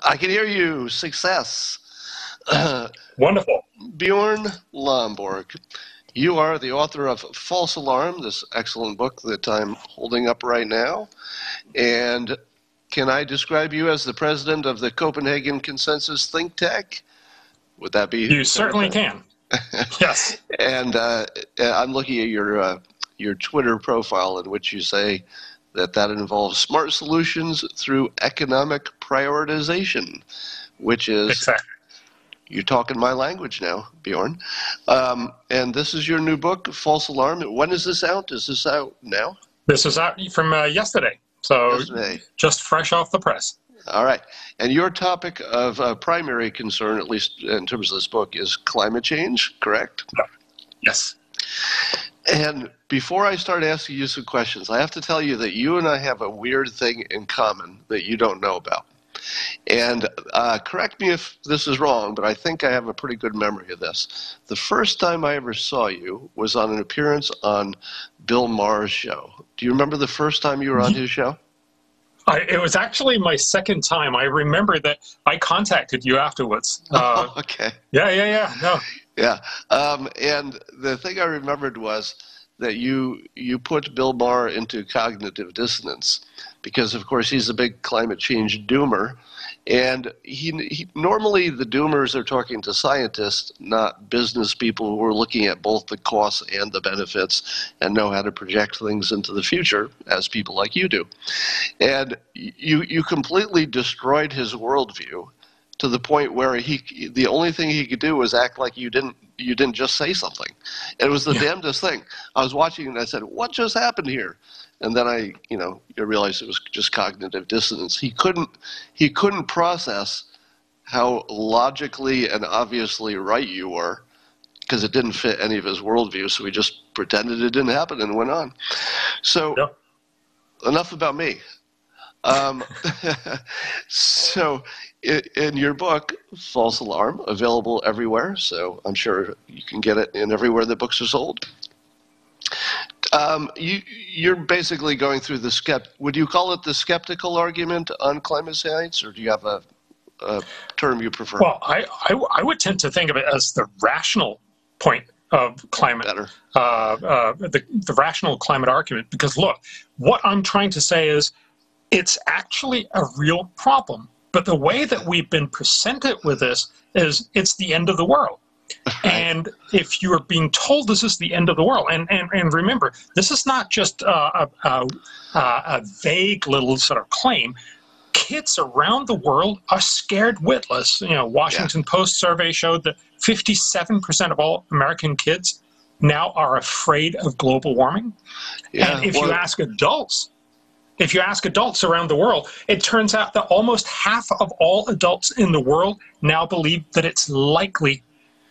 I can hear you. Success. Wonderful. Bjorn Lomborg, you are the author of False Alarm, this excellent book that I'm holding up right now. And can I describe you as the president of the Copenhagen Consensus think tank? Would that be? You certainly can. Yes. And I'm looking at your Twitter profile, in which you say that involves smart solutions through economic prioritization, which is exactly. You're talking my language now, Bjorn. And this is your new book, False Alarm. When is this out? Is this out now? This is out from yesterday, so yesterday. Just fresh off the press. All right. And your topic of primary concern, at least in terms of this book, is climate change, correct? Yes. And before I start asking you some questions, I have to tell you that you and I have a weird thing in common that you don't know about. And correct me if this is wrong, but I think I have a pretty good memory of this. The first time I ever saw you was on an appearance on Bill Maher's show. Do you remember the first time you were on his show? It was actually my second time. I remember that I contacted you afterwards. Okay. Yeah. No. Yeah. And the thing I remembered was that you put Bill Maher into cognitive dissonance because, of course, he's a big climate change doomer. And he normally the doomers are talking to scientists, not business people who are looking at both the costs and the benefits and know how to project things into the future, as people like you do. And you completely destroyed his worldview to the point where the only thing he could do was act like you didn't just say something. It was the damnedest thing. I was watching and I said, "What just happened here?" And then I realized it was just cognitive dissonance. He couldn't process how logically and obviously right you were, because it didn't fit any of his worldview. So he just pretended it didn't happen and went on. So enough about me. So in your book, False Alarm, available everywhere, so I'm sure you can get it in everywhere that books are sold. You're basically going through would you call it the skeptical argument on climate science, or do you have a term you prefer? Well, I would tend to think of it as the rational point of climate, the rational climate argument, because look, what I'm trying to say is it's actually a real problem. But the way that we've been presented with this is it's the end of the world. And if you're being told this is the end of the world, and remember, this is not just a vague little sort of claim. Kids around the world are scared witless. Washington Post survey showed that 57% of all American kids now are afraid of global warming. Yeah, and if you ask adults around the world, it turns out that almost half of all adults in the world now believe that it's likely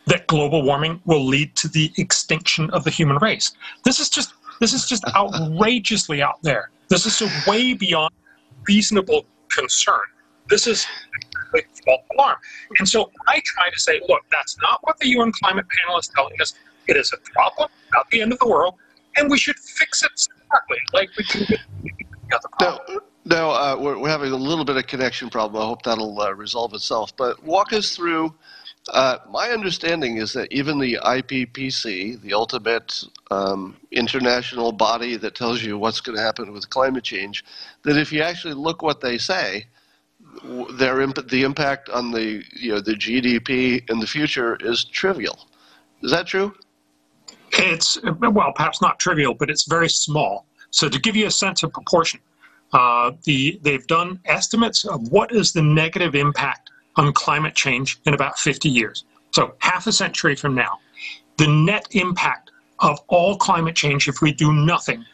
that global warming will lead to the extinction of the human race. This is just outrageously out there. This is way beyond reasonable concern. This is a false alarm. And so I try to say, look, that's not what the UN climate panel is telling us. It is a problem, not the end of the world, and we should fix it smartly, like we do with the other problem. No, we're having a little bit of connection problem. I hope that'll resolve itself. But walk us through. My understanding is that even the IPCC, the ultimate international body that tells you what's going to happen with climate change, that if you actually look what they say, the impact on the GDP in the future is trivial. Is that true? It's, well, perhaps not trivial, but it's very small. So to give you a sense of proportion, they've done estimates of what is the negative impact on climate change in about 50 years. So half a century from now, the net impact of all climate change, if we do nothing,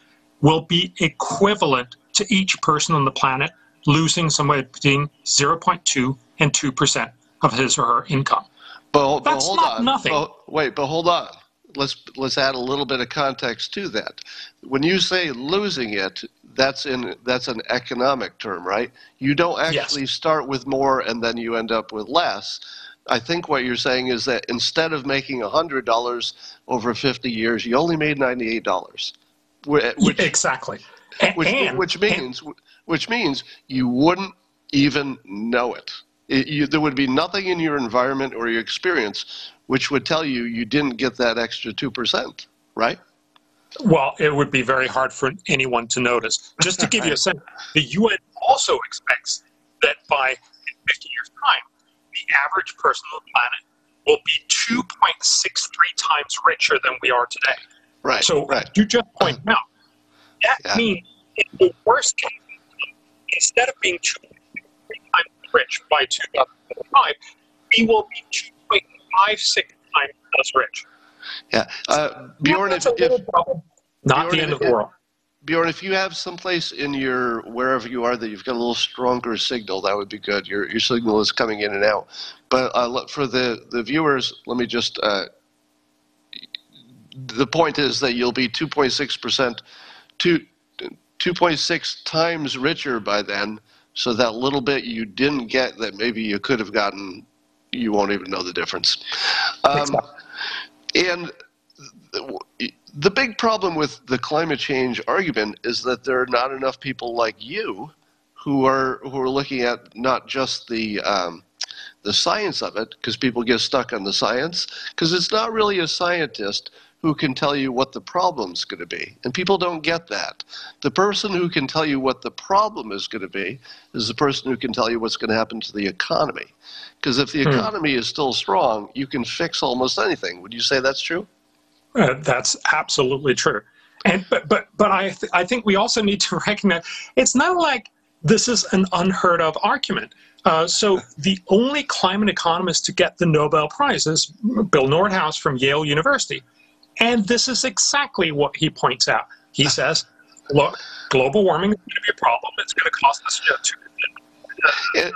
will be equivalent to each person on the planet losing somewhere between 0.2 and 2% of his or her income. That's not nothing. But hold on. Let's add a little bit of context to that. When you say losing it, that's an economic term, right? You don't actually start with more and then you end up with less. I think what you're saying is that instead of making $100 over 50 years, you only made $98. Exactly. Which means you wouldn't even know it. There would be nothing in your environment or your experience which would tell you you didn't get that extra 2%, right? Well, it would be very hard for anyone to notice. Just to give you a sense, the UN also expects that by 50 years' time, the average person on the planet will be 2.63 times richer than we are today. Right. So you just point out, that means in the worst case, instead of being 2.63 times rich by 2005, we will be 2.56 times as rich. Yeah. Bjorn, not the end of the world. Bjorn, if you have someplace in your, wherever you are, that you've got a little stronger signal, that would be good. Your signal is coming in and out. But for the viewers, let me just, the point is that you'll be 2.6%, 2.6 times richer by then. So that little bit you didn't get that maybe you could have gotten, you won't even know the difference. And the big problem with the climate change argument is that there are not enough people like you who are looking at not just the science of it, because people get stuck on the science, because it's not really a scientist who can tell you what the problem's going to be. And people don't get that. The person who can tell you what the problem is going to be is the person who can tell you what's going to happen to the economy. Because if the economy is still strong, you can fix almost anything. Would you say that's true? That's absolutely true. And but I think we also need to recognize it's not like this is an unheard of argument. So the only climate economist to get the Nobel Prize is Bill Nordhaus from Yale University. And this is exactly what he points out. He says, look, global warming is going to be a problem. It's going to cost us 2%.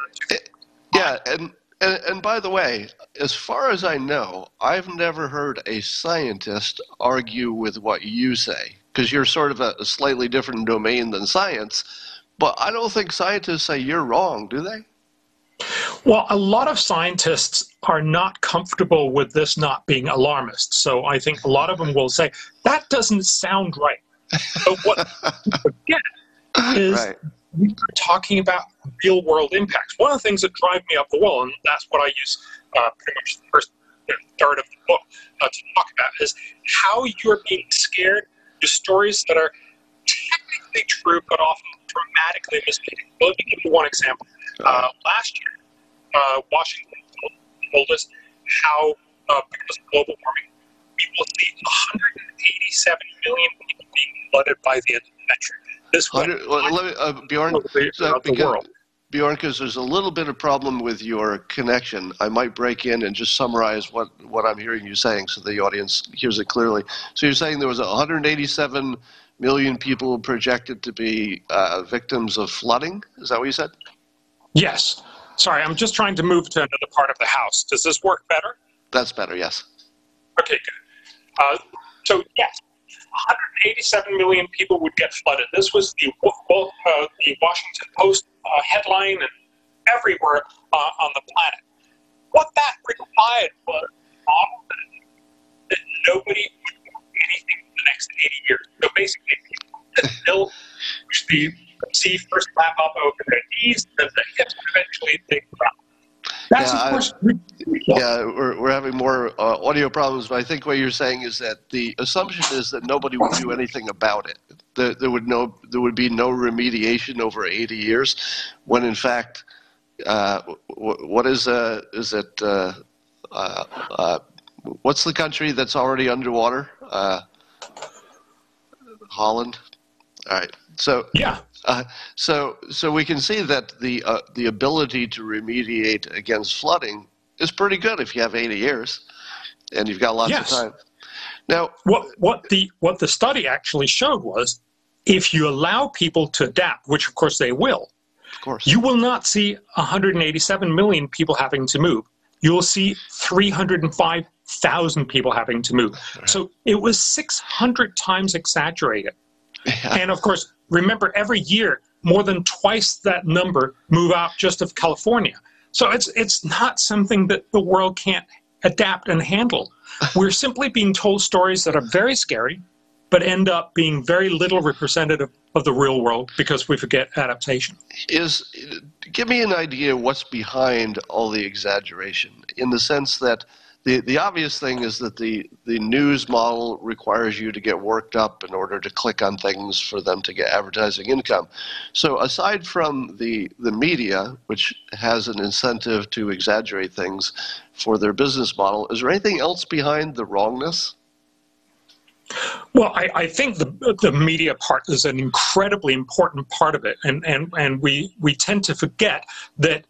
Yeah, and by the way, as far as I know, I've never heard a scientist argue with what you say, because you're sort of a slightly different domain than science. But I don't think scientists say you're wrong, do they? Well, a lot of scientists are not comfortable with this not being alarmist. So I think a lot of them will say, that doesn't sound right. But what people forget is we are talking about real world impacts. One of the things that drive me up the wall, and that's what I use pretty much the first third of the book to talk about, is how you're being scared to stories that are technically true but often dramatically misleading. Let me give you one example. Last year, Washington told us how, because of global warming, we will see 187 million people being flooded by the end of the century. This Bjorn, because there's a little bit of problem with your connection, I might break in and just summarize what I'm hearing you saying so the audience hears it clearly. So you're saying there was 187 million people projected to be victims of flooding? Is that what you said? Yes. Sorry, I'm just trying to move to another part of the house. Does this work better? That's better, yes. Okay, good. So, yes, 187 million people would get flooded. This was the Washington Post headline and everywhere on the planet. What that required was a model that nobody would do anything for the next 80 years. So basically, people push the sea first lap up over their knees, then the hips, and eventually the ground. That's of course ridiculous. Yeah, we're having more audio problems, but I think what you're saying is that the assumption is that nobody would do anything about it. There would be no remediation over 80 years, when in fact, what is it? What's the country that's already underwater? Holland. All right. So yeah. So we can see that the ability to remediate against flooding is pretty good if you have 80 years, and you've got lots of time. Now, what the study actually showed was, if you allow people to adapt, which of course they will, of course, you will not see 187 million people having to move. You will see 305,000 people having to move. Right. So it was 600 times exaggerated. Yeah. And of course, remember, every year, more than twice that number move out just of California. So it's not something that the world can't adapt and handle. We're simply being told stories that are very scary, but end up being very little representative of the real world because we forget adaptation. Give me an idea what's behind all the exaggeration, in the sense that the obvious thing is that the news model requires you to get worked up in order to click on things for them to get advertising income. So aside from the media, which has an incentive to exaggerate things for their business model, is there anything else behind the wrongness? Well, I think the media part is an incredibly important part of it, and we tend to forget that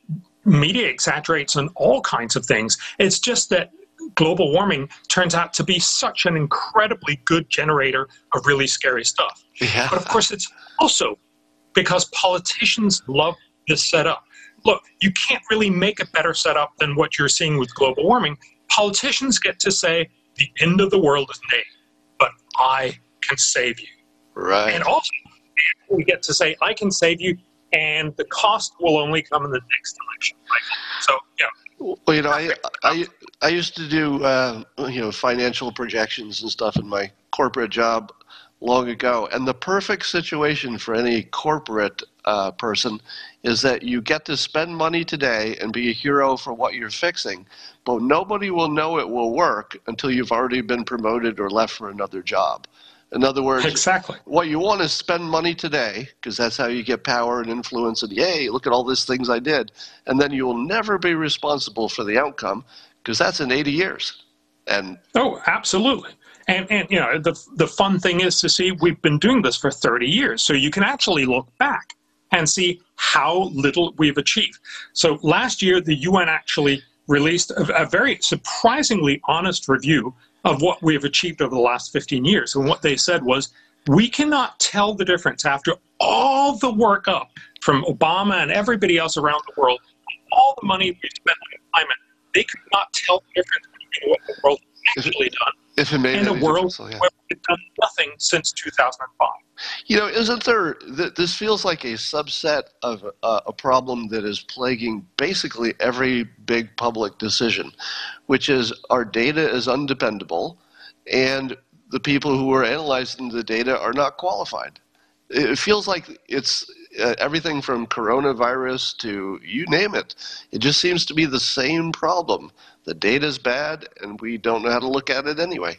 media exaggerates on all kinds of things. It's just that global warming turns out to be such an incredibly good generator of really scary stuff. Yeah. But of course, it's also because politicians love this setup. Look, you can't really make a better setup than what you're seeing with global warming. Politicians get to say, the end of the world is near, but I can save you. Right. And also, we get to say, I can save you, and the cost will only come in the next election. Right? So, yeah. Well, you know, I used to do financial projections and stuff in my corporate job long ago, and the perfect situation for any corporate person is that you get to spend money today and be a hero for what you're fixing, but nobody will know it will work until you've already been promoted or left for another job. In other words, exactly. What you want is spend money today, because that's how you get power and influence, and yay, look at all these things I did. And then you will never be responsible for the outcome, because that's in 80 years. And oh, absolutely. And you know, the fun thing is to see we've been doing this for 30 years. So you can actually look back and see how little we've achieved. So last year, the UN actually released a very surprisingly honest review of what we have achieved over the last 15 years. And what they said was, we cannot tell the difference after all the work up from Obama and everybody else around the world, all the money we've spent on climate, they could not tell the difference between what the world has actually done and a world where we've done nothing since 2005. You know, isn't there, this feels like a subset of a problem that is plaguing basically every big public decision, which is our data is undependable and the people who are analyzing the data are not qualified. It feels like it's everything from coronavirus to you name it. It just seems to be the same problem. The data's bad and we don't know how to look at it anyway.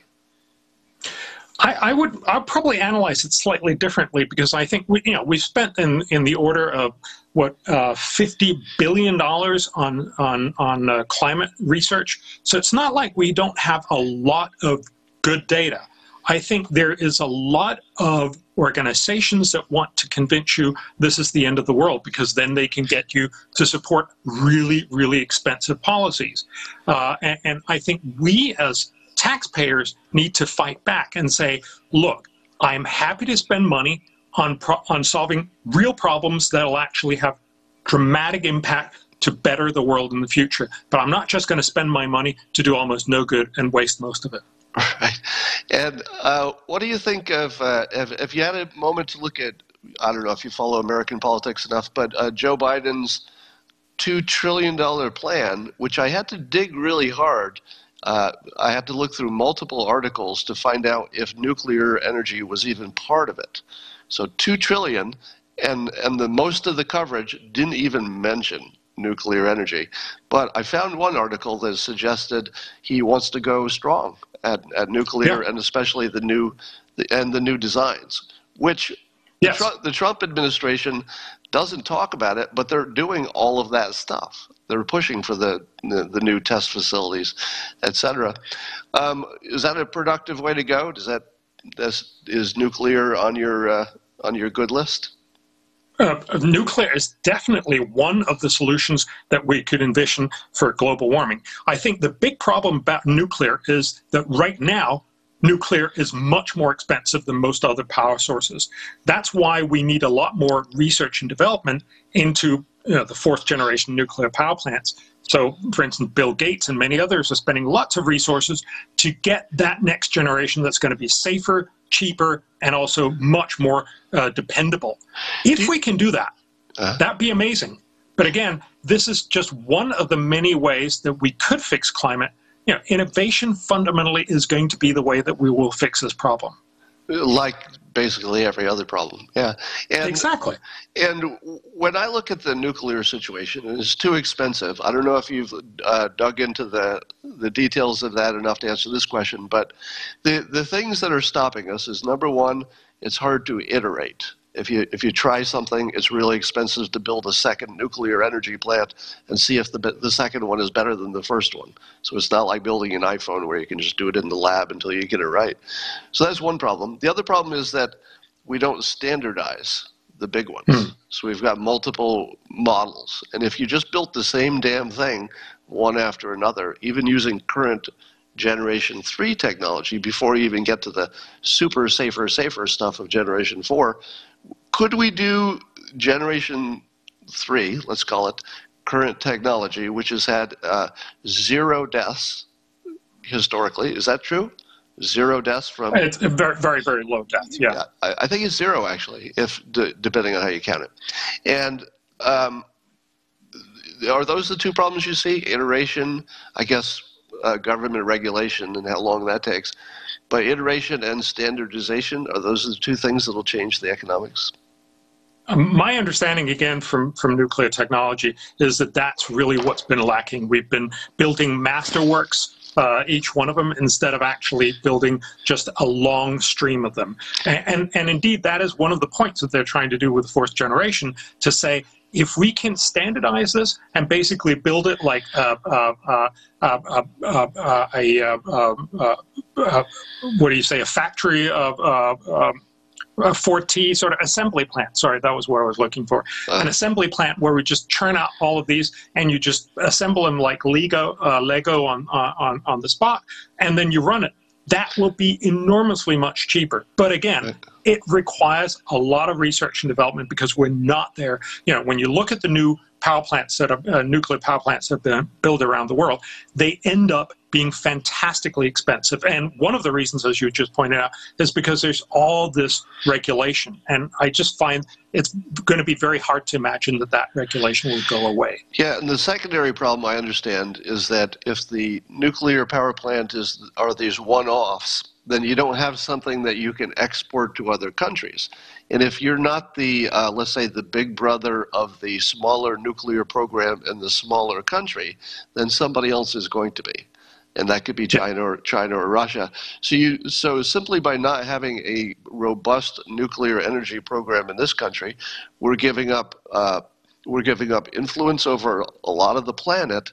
I'll probably analyze it slightly differently, because I think we've spent in the order of $50 billion on climate research. So it's not like we don't have a lot of good data. I think there is a lot of organizations that want to convince you this is the end of the world, because then they can get you to support really, really expensive policies. And I think we as taxpayers need to fight back and say, look, I'm happy to spend money on solving real problems that will actually have dramatic impact to better the world in the future. But I'm not just going to spend my money to do almost no good and waste most of it. Right. And what do you think of, if you had a moment to look at, I don't know if you follow American politics enough, but Joe Biden's $2 trillion plan, which I had to dig really hard. I had to look through multiple articles to find out if nuclear energy was even part of it. So $2 trillion, and the most of the coverage didn't even mention nuclear energy. But I found one article that suggested he wants to go strong at nuclear, and especially the new designs, which the Trump administration doesn't talk about it, but they're doing all of that stuff. They're pushing for the new test facilities, et cetera. Is that a productive way to go? Is nuclear on your good list? Nuclear is definitely one of the solutions that we could envision for global warming. I think the big problem about nuclear is that right now, nuclear is much more expensive than most other power sources. That's why we need a lot more research and development into the fourth generation nuclear power plants. So, for instance, Bill Gates and many others are spending lots of resources to get that next generation that's going to be safer, cheaper, and also much more dependable. If we can do that, that'd be amazing. But again, this is just one of the many ways that we could fix climate. Innovation fundamentally is going to be the way that we will fix this problem. Like basically every other problem. Yeah. And, exactly. And when I look at the nuclear situation, and it's too expensive. I don't know if you've dug into the details of that enough to answer this question, but the things that are stopping us is, number one, it's hard to iterate. If you try something, it's really expensive to build a second nuclear energy plant and see if the second one is better than the first one. So it's not like building an iPhone where you can just do it in the lab until you get it right. So that's one problem. The other problem is that we don't standardize the big ones. So we've got multiple models. And if you just built the same damn thing one after another, even using current Generation 3 technology before you even get to the super safer stuff of Generation 4, could we do Generation 3, let's call it, current technology, which has had 0 deaths historically? Is that true? 0 deaths from... It's a very, very, very low death, yeah. I think it's 0, actually, if depending on how you count it. And are those the two problems you see? Iteration, I guess, government regulation and how long that takes. But iteration and standardization, are those the two things that will change the economics? My understanding, again, from nuclear technology is that that's really what's been lacking. We've been building masterworks, each one of them, instead of actually building just a long stream of them. And indeed, that is one of the points that they're trying to do with fourth generation, to say, if we can standardize this and basically build it like a factory of 4T sort of assembly plant. Sorry, that was what I was looking for. An assembly plant where we just churn out all of these and you just assemble them like Lego on the spot, and then you run it. That will be enormously much cheaper. But again, it requires a lot of research and development because we're not there. You know, when you look at the new power plants that are nuclear power plants that have been built around the world, they end up being fantastically expensive. And one of the reasons, as you just pointed out, is because there's all this regulation. And I just find it's going to be very hard to imagine that that regulation will go away. Yeah, and the secondary problem I understand is that if the nuclear power plant are these one-offs, then you don't have something that you can export to other countries. And if you're not the, let's say, the big brother of the smaller nuclear program in the smaller country, then somebody else is going to be. And that could be China or Russia. So simply by not having a robust nuclear energy program in this country, we're giving up influence over a lot of the planet.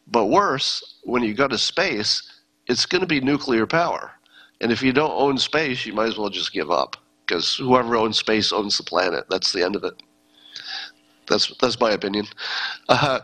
But worse, when you go to space, it's going to be nuclear power. And if you don't own space, you might as well just give up, because whoever owns space owns the planet. That's the end of it. That's my opinion. No,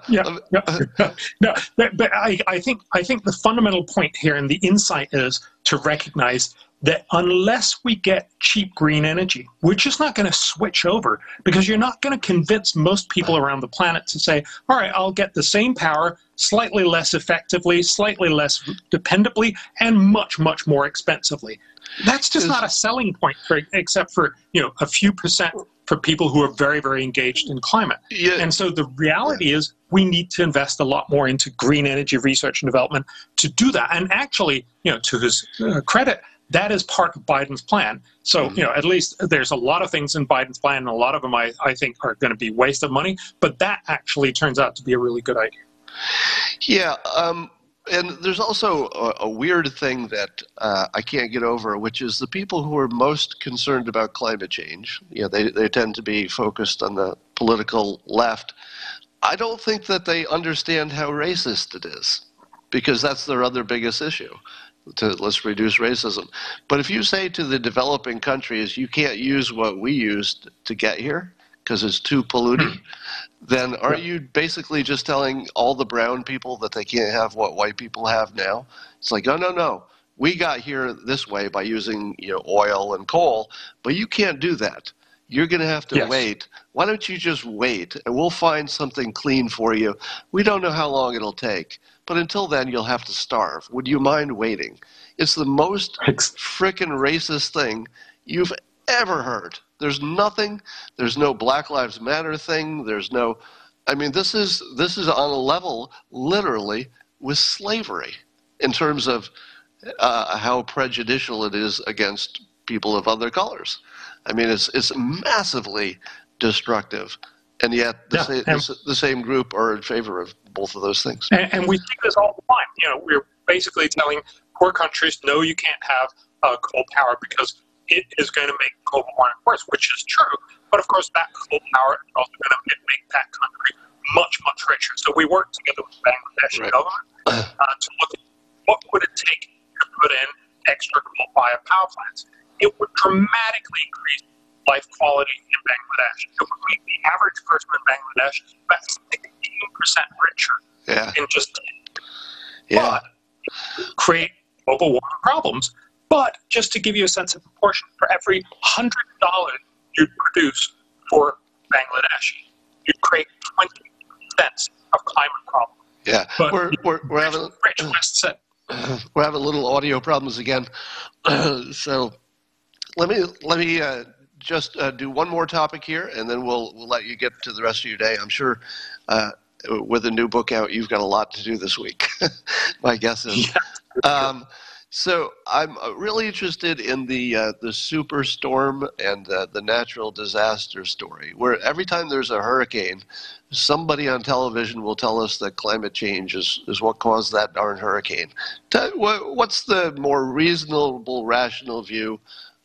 but I think the fundamental point here and the insight is to recognize that unless we get cheap green energy, we're just not going to switch over, because you're not going to convince most people around the planet to say, all right, I'll get the same power slightly less effectively, slightly less dependably, and much, much more expensively. That's just not a selling point, except for a few percent for people who are very, very engaged in climate. Yeah. And so the reality is we need to invest a lot more into green energy research and development to do that. And actually, to his credit, that is part of Biden's plan. So, at least there's a lot of things in Biden's plan, and a lot of them I think are going to be waste of money, but that actually turns out to be a really good idea. Yeah. And there's also a weird thing that I can't get over, which is the people who are most concerned about climate change, they tend to be focused on the political left. I don't think that they understand how racist it is, because that's their other biggest issue. Let's reduce racism. But if you say to the developing countries, you can't use what we used to get here because it's too polluting, then are you basically just telling all the brown people that they can't have what white people have now? It's like, no. We got here this way by using oil and coal, but you can't do that. You're going to have to wait. Why don't you just wait, and we'll find something clean for you. We don't know how long it'll take, but until then, you'll have to starve. Would you mind waiting? It's the most frickin' racist thing you've ever heard. There's nothing. There's no Black Lives Matter thing. There's no. I mean, this is on a level, literally, with slavery in terms of how prejudicial it is against people of other colors. I mean, it's massively destructive, and yet the same group are in favor of both of those things. And we see this all the time. You know, we're basically telling poor countries, no, you can't have coal power because it is going to make global warming worse, which is true. But of course, that coal power is also going to make that country much, much richer. So we worked together with the Bangladeshi government to look at what would it take to put in extra coal-fired power plants. It would dramatically increase life quality in Bangladesh. It would make the average person in Bangladesh about 16% richer in just 10 years. But create global warming problems. But just to give you a sense of proportion, for every $100 you produce for Bangladesh, you create 20 cents of climate problem. Yeah, but we're having we're having little audio problems again. So let me just do one more topic here, and then we'll let you get to the rest of your day. I'm sure with a new book out, you've got a lot to do this week. My guess is. Yeah. So I'm really interested in the superstorm and the natural disaster story, where every time there's a hurricane, somebody on television will tell us that climate change is what caused that darn hurricane. What's the more reasonable, rational view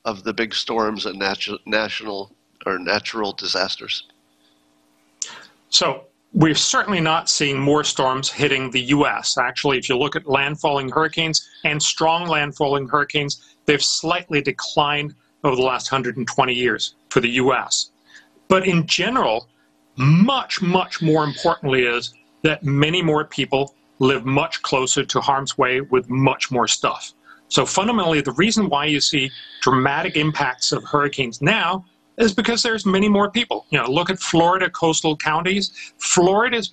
of the big storms and natural disasters? So we're certainly not seeing more storms hitting the U.S. Actually, if you look at landfalling hurricanes and strong landfalling hurricanes, they've slightly declined over the last 120 years for the U.S. But in general, much, much more importantly is that many more people live much closer to harm's way with much more stuff. So fundamentally, the reason why you see dramatic impacts of hurricanes now is because there's many more people. You know, look at Florida coastal counties. Florida's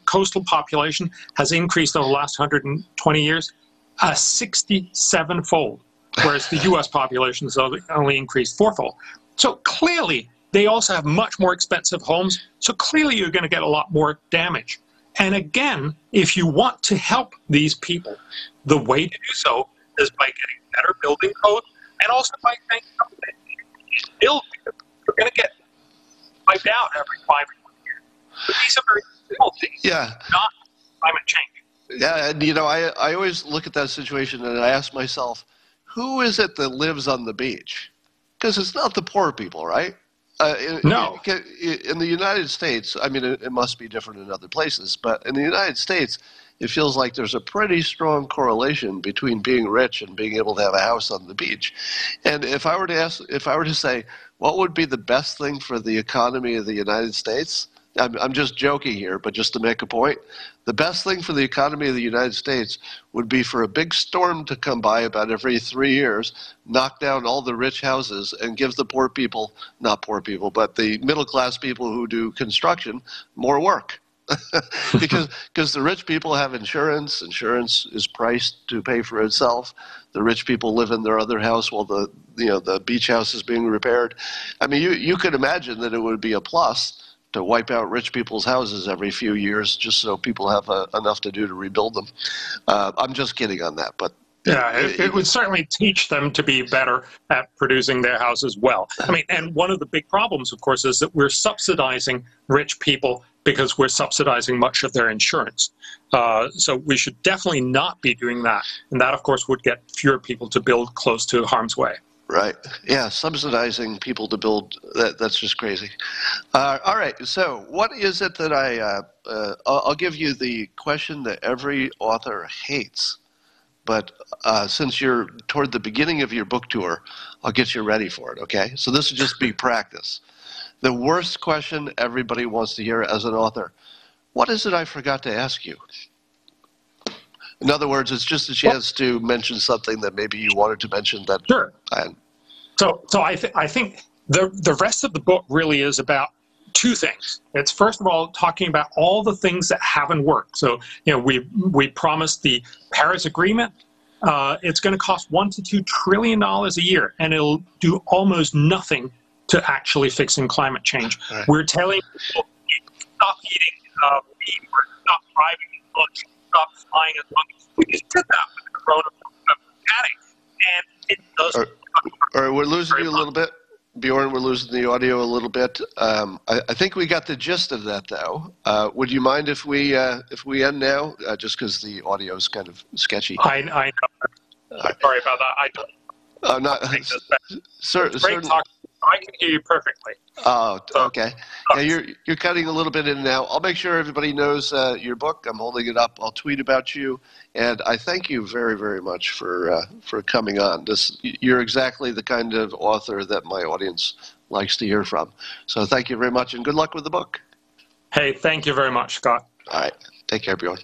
coastal population has increased over the last 120 years 67-fold, whereas the U.S. population has only increased 4-fold. So clearly, they also have much more expensive homes. So clearly, you're going to get a lot more damage. And again, if you want to help these people, the way to do so is by getting better building code and also by saying something that you build. You're going to get wiped out every 5 or 10 years. But these are very simple things, not climate change. Yeah, and you know, I always look at that situation and I ask myself, who is it that lives on the beach? Because it's not the poor people, right? No. In the United States, I mean, it must be different in other places, but in the United States, it feels like there's a pretty strong correlation between being rich and being able to have a house on the beach. And if I were to say, what would be the best thing for the economy of the United States? I'm just joking here, but just to make a point, the best thing for the economy of the United States would be for a big storm to come by about every 3 years, knock down all the rich houses, and give the poor people, not poor people, but the middle class people who do construction, more work. because the rich people have insurance. Insurance is priced to pay for itself. The rich people live in their other house while the beach house is being repaired. I mean, you could imagine that it would be a plus to wipe out rich people's houses every few years just so people have enough to do to rebuild them. I'm just kidding on that, but yeah, it would certainly teach them to be better at producing their houses well. I mean, and one of the big problems, of course, is that we're subsidizing rich people because we're subsidizing much of their insurance. So we should definitely not be doing that. And that, of course, would get fewer people to build close to harm's way. Right. Yeah, subsidizing people to build, that's just crazy. All right, so what is it that I'll give you the question that every author hates. But since you're toward the beginning of your book tour, I'll get you ready for it, okay? So this would just be practice. The worst question everybody wants to hear as an author: what is it I forgot to ask you? In other words, it's just a chance to mention something that maybe you wanted to mention that. Sure. So I think the rest of the book really is about two things. It's first of all talking about all the things that haven't worked. So we promised the Paris Agreement. It's going to cost $1 to $2 trillion a year, and it'll do almost nothing to actually fixing climate change. Right. We're telling people stop eating meat, or stop driving as much, stop flying as much. We just did that with the coronavirus, and it doesn't work. All right, we're losing you a little bit. Bjorn, we're losing the audio a little bit. I think we got the gist of that, though. Would you mind if we end now, just because the audio is kind of sketchy? I know. Right. Sorry about that. Great talk. I can hear you perfectly. Oh, okay. Yeah, you're cutting a little bit in now. I'll make sure everybody knows your book. I'm holding it up. I'll tweet about you, and I thank you very, very much for coming on. You're exactly the kind of author that my audience likes to hear from. So thank you very much, and good luck with the book. Hey, thank you very much, Scott. All right. Take care, Bjorn.